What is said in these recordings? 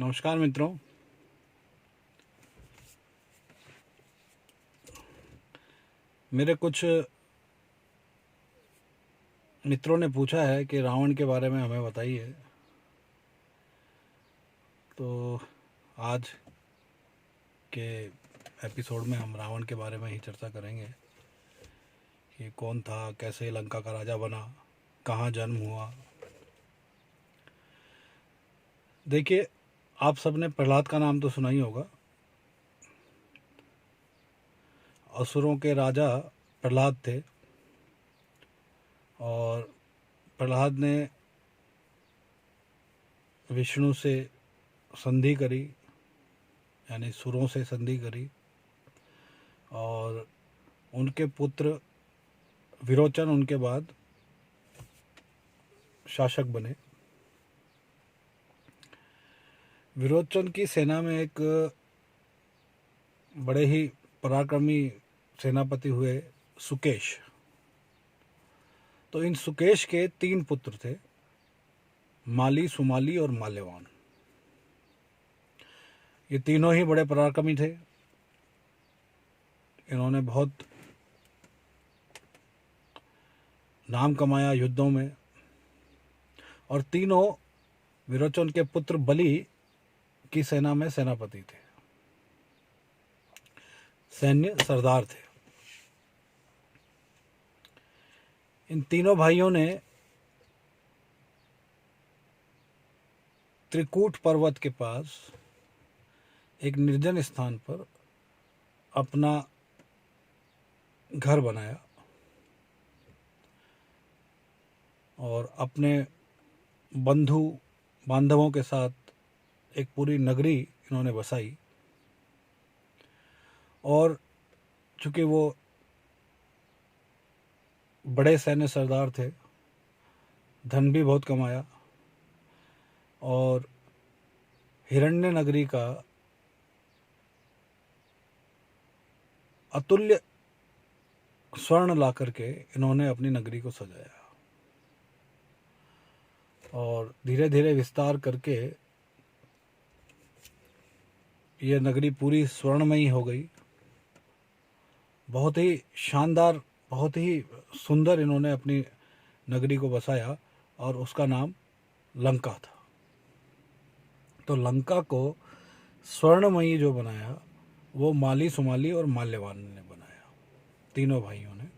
नमस्कार मित्रों। मेरे कुछ मित्रों ने पूछा है कि रावण के बारे में हमें बताइए। तो आज के एपिसोड में हम रावण के बारे में ही चर्चा करेंगे कि कौन था, कैसे लंका का राजा बना, कहाँ जन्म हुआ। देखिए, आप सबने प्रहलाद का नाम तो सुना ही होगा। असुरों के राजा प्रहलाद थे और प्रहलाद ने विष्णु से संधि करी, यानी सुरों से संधि करी और उनके पुत्र विरोचन उनके बाद शासक बने। विरोचन की सेना में एक बड़े ही पराक्रमी सेनापति हुए सुकेश। तो इन सुकेश के 3 पुत्र थे, माली, सुमाली और माल्यवान। ये तीनों ही बड़े पराक्रमी थे। इन्होंने बहुत नाम कमाया युद्धों में और तीनों विरोचन के पुत्र बलि की सेना में सेनापति थे, सैन्य सरदार थे। इन तीनों भाइयों ने त्रिकूट पर्वत के पास एक निर्जन स्थान पर अपना घर बनाया और अपने बंधु बांधवों के साथ एक पूरी नगरी इन्होंने बसाई। और चूंकि वो बड़े सैन्य सरदार थे, धन भी बहुत कमाया और हिरण्य नगरी का अतुल्य स्वर्ण ला करके इन्होंने अपनी नगरी को सजाया और धीरे धीरे विस्तार करके ये नगरी पूरी स्वर्णमयी हो गई। बहुत ही शानदार, बहुत ही सुंदर इन्होंने अपनी नगरी को बसाया और उसका नाम लंका था। तो लंका को स्वर्णमयी जो बनाया वो माली, सुमाली और माल्यवान ने बनाया, तीनों भाइयों ने।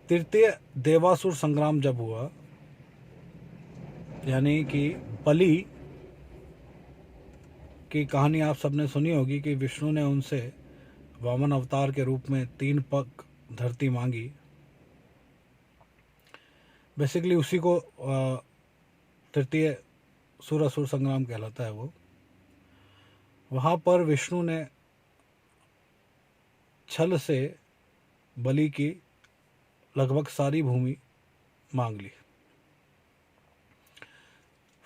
तृतीय देवासुर संग्राम जब हुआ, यानी कि बलि की कहानी आप सबने सुनी होगी कि विष्णु ने उनसे वामन अवतार के रूप में 3 पग धरती मांगी। बेसिकली उसी को तृतीय सुर संग्राम कहलाता है। वो वहाँ पर विष्णु ने छल से बलि की लगभग सारी भूमि मांग ली।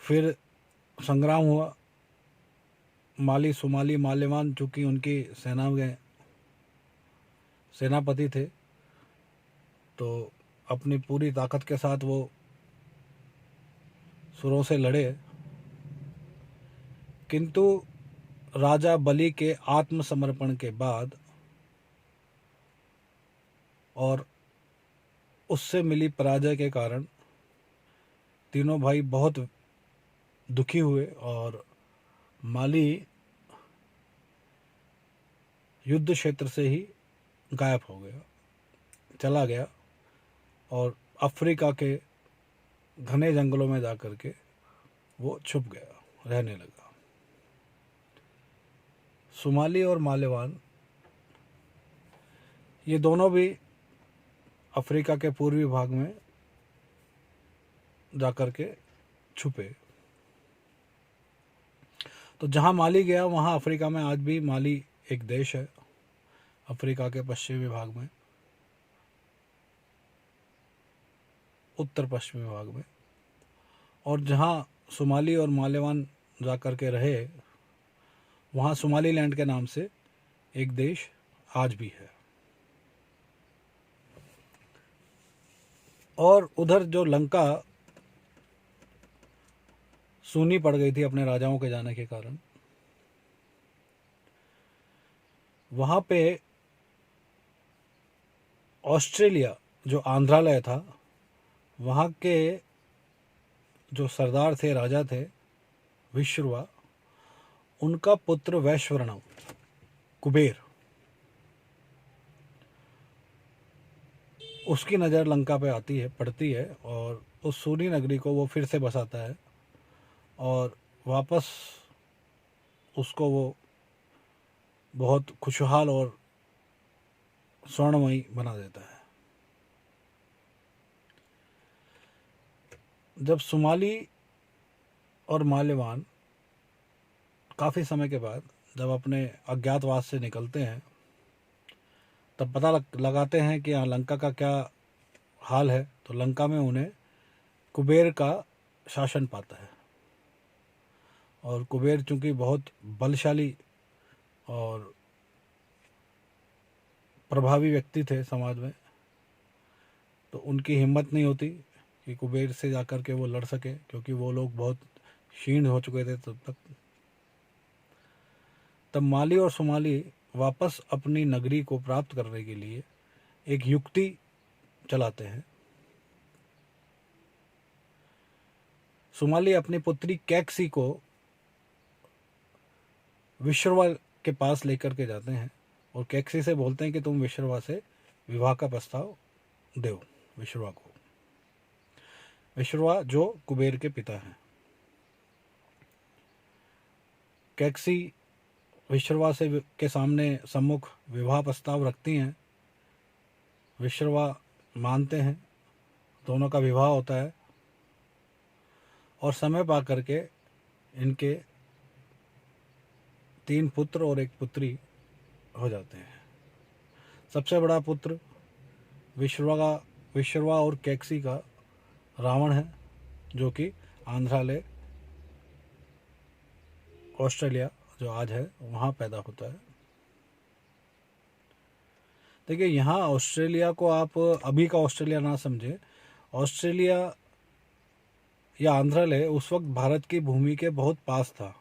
फिर संग्राम हुआ। माली, सुमाली, माल्यवान चूंकि उनकी सेना में सेनापति थे, तो अपनी पूरी ताकत के साथ वो सुरों से लड़े, किंतु राजा बलि के आत्मसमर्पण के बाद और उससे मिली पराजय के कारण तीनों भाई बहुत दुखी हुए और माली युद्ध क्षेत्र से ही गायब हो गया, चला गया और अफ्रीका के घने जंगलों में जाकर के वो छुप गया, रहने लगा। सुमाली और माल्यवान ये दोनों भी अफ्रीका के पूर्वी भाग में जाकर के छुपे। तो जहाँ माली गया वहाँ अफ्रीका में आज भी माली एक देश है, अफ्रीका के पश्चिमी भाग में, उत्तर पश्चिमी भाग में। और जहाँ सुमाली और माल्यवान जाकर के रहे, वहाँ सुमाली लैंड के नाम से एक देश आज भी है। और उधर जो लंका सूनी पड़ गई थी अपने राजाओं के जाने के कारण। वहाँ पे ऑस्ट्रेलिया जो आंध्रालय था, वहाँ के जो सरदार थे, राजा थे विश्रवा, उनका पुत्र वैश्वर्ण कुबेर, उसकी नज़र लंका पे आती है, पड़ती है, और उस सूनी नगरी को वो फिर से बसाता है और वापस उसको वो बहुत खुशहाल और स्वर्णमयी बना देता है। जब सुमाली और माल्यवान काफ़ी समय के बाद जब अपने अज्ञातवास से निकलते हैं, तब पता लगाते हैं कि यहाँ लंका का क्या हाल है। तो लंका में उन्हें कुबेर का शासन पाता है, और कुबेर चूंकि बहुत बलशाली और प्रभावी व्यक्ति थे समाज में, तो उनकी हिम्मत नहीं होती कि कुबेर से जाकर के वो लड़ सके, क्योंकि वो लोग बहुत क्षीण हो चुके थे तब तक। तब माली और सुमाली वापस अपनी नगरी को प्राप्त करने के लिए एक युक्ति चलाते हैं। सुमाली अपनी पुत्री कैक्सी को विश्रवा के पास लेकर के जाते हैं और कैक्सी से बोलते हैं कि तुम विश्रवा से विवाह का प्रस्ताव दो विश्रवा को। विश्रवा जो कुबेर के पिता हैं। कैक्सी विश्रवा से के सामने सम्मुख विवाह प्रस्ताव रखती हैं। विश्रवा मानते हैं, दोनों का विवाह होता है और समय पा करके इनके 3 पुत्र और 1 पुत्री हो जाते हैं। सबसे बड़ा पुत्र विश्रवा और कैक्सी का रावण है, जो कि आंध्रालय ऑस्ट्रेलिया जो आज है वहाँ पैदा होता है। देखिए, यहाँ ऑस्ट्रेलिया को आप अभी का ऑस्ट्रेलिया ना समझे। ऑस्ट्रेलिया या आंध्रालय उस वक्त भारत की भूमि के बहुत पास था,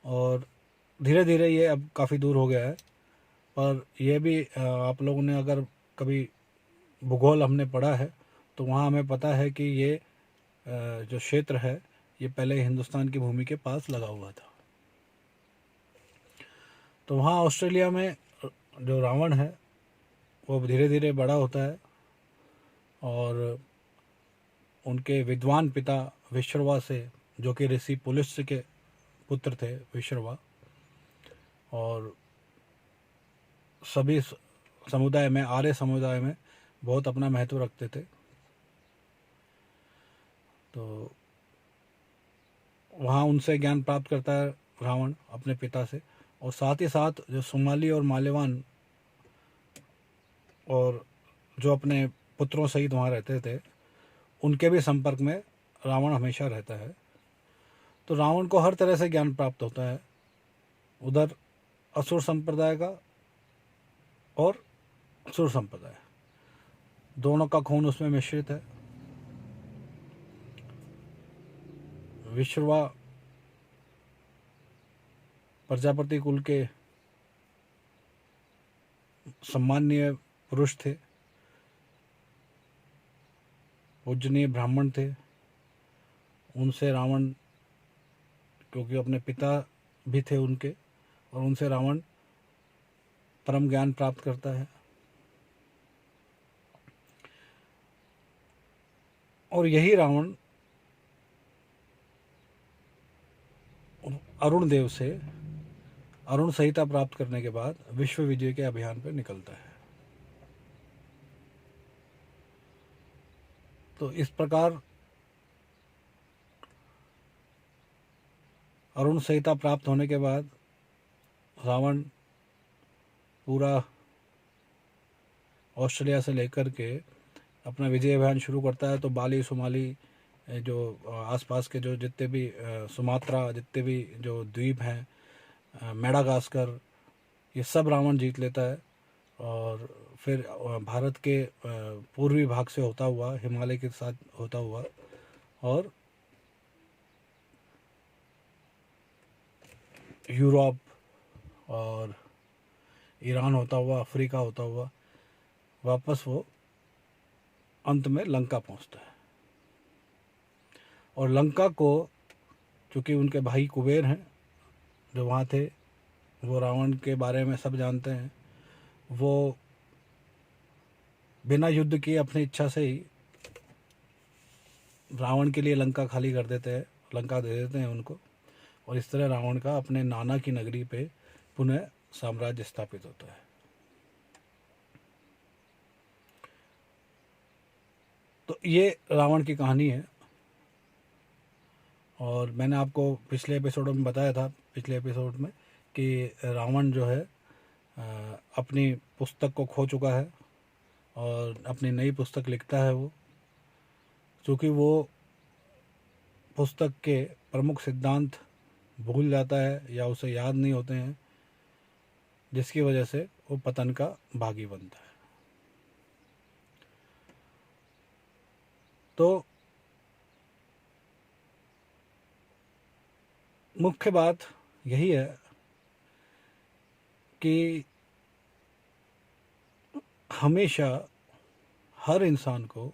और धीरे धीरे ये अब काफ़ी दूर हो गया है। पर यह भी आप लोगों ने अगर कभी भूगोल हमने पढ़ा है तो वहाँ हमें पता है कि ये जो क्षेत्र है ये पहले हिंदुस्तान की भूमि के पास लगा हुआ था। तो वहाँ ऑस्ट्रेलिया में जो रावण है वो धीरे धीरे बड़ा होता है, और उनके विद्वान पिता विश्रवा से, जो कि ऋषि पुलस्त्य के पुत्र थे विश्रवा, और सभी समुदाय में, आर्य समुदाय में बहुत अपना महत्व रखते थे। तो वहाँ उनसे ज्ञान प्राप्त करता है रावण अपने पिता से, और साथ ही साथ जो सुमाली और माल्यवान और जो अपने पुत्रों सहित वहाँ रहते थे, उनके भी संपर्क में रावण हमेशा रहता है। तो रावण को हर तरह से ज्ञान प्राप्त होता है, उधर असुर संप्रदाय का और सुर संप्रदाय, दोनों का खून उसमें मिश्रित है। विश्रवा प्रजापति कुल के सम्माननीय पुरुष थे, पूजनीय ब्राह्मण थे। उनसे रावण, क्योंकि अपने पिता भी थे उनके, और उनसे रावण परम ज्ञान प्राप्त करता है। और यही रावण अरुण देव से अरुण संहिता प्राप्त करने के बाद विश्व विजय के अभियान पर निकलता है। तो इस प्रकार अरुण संहिता प्राप्त होने के बाद रावण पूरा ऑस्ट्रेलिया से लेकर के अपना विजय अभियान शुरू करता है। तो बाली, सुमाली, जो आसपास के जो जितने भी सुमात्रा, जितने भी जो द्वीप हैं, मेडागास्कर, ये सब रावण जीत लेता है। और फिर भारत के पूर्वी भाग से होता हुआ, हिमालय के साथ होता हुआ, और यूरोप और ईरान होता हुआ, अफ्रीका होता हुआ वापस वो अंत में लंका पहुंचता है। और लंका को, चूँकि उनके भाई कुबेर हैं जो वहाँ थे, वो रावण के बारे में सब जानते हैं, वो बिना युद्ध किए अपनी इच्छा से ही रावण के लिए लंका खाली कर देते हैं, लंका दे देते हैं उनको, और इस तरह रावण का अपने नाना की नगरी पे पुनः साम्राज्य स्थापित होता है। तो ये रावण की कहानी है। और मैंने आपको पिछले एपिसोड में बताया था, पिछले एपिसोड में, कि रावण जो है अपनी पुस्तक को खो चुका है और अपनी नई पुस्तक लिखता है वो, क्योंकि वो पुस्तक के प्रमुख सिद्धांत भूल जाता है या उसे याद नहीं होते हैं, जिसकी वजह से वो पतन का भागी बनता है। तो मुख्य बात यही है कि हमेशा हर इंसान को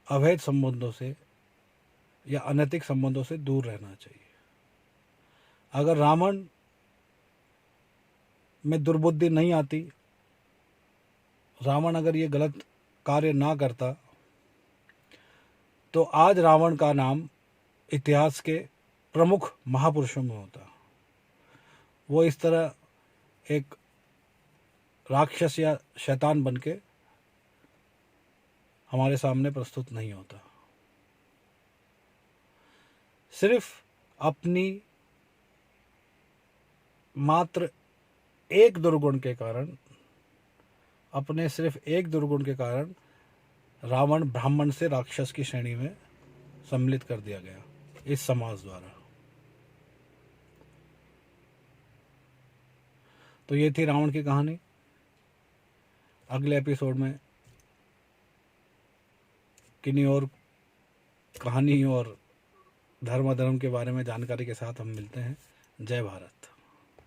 अवैध संबंधों से या अनैतिक संबंधों से दूर रहना चाहिए। अगर रावण में दुर्बुद्धि नहीं आती, रावण अगर ये गलत कार्य ना करता, तो आज रावण का नाम इतिहास के प्रमुख महापुरुषों में होता। वो इस तरह एक राक्षस या शैतान बनके हमारे सामने प्रस्तुत नहीं होता। सिर्फ अपनी मात्र एक दुर्गुण के कारण, अपने सिर्फ एक दुर्गुण के कारण रावण ब्राह्मण से राक्षस की श्रेणी में सम्मिलित कर दिया गया इस समाज द्वारा। तो ये थी रावण की कहानी। अगले एपिसोड में किन्हीं और कहानी और धर्म अधर्म के बारे में जानकारी के साथ हम मिलते हैं। जय भारत।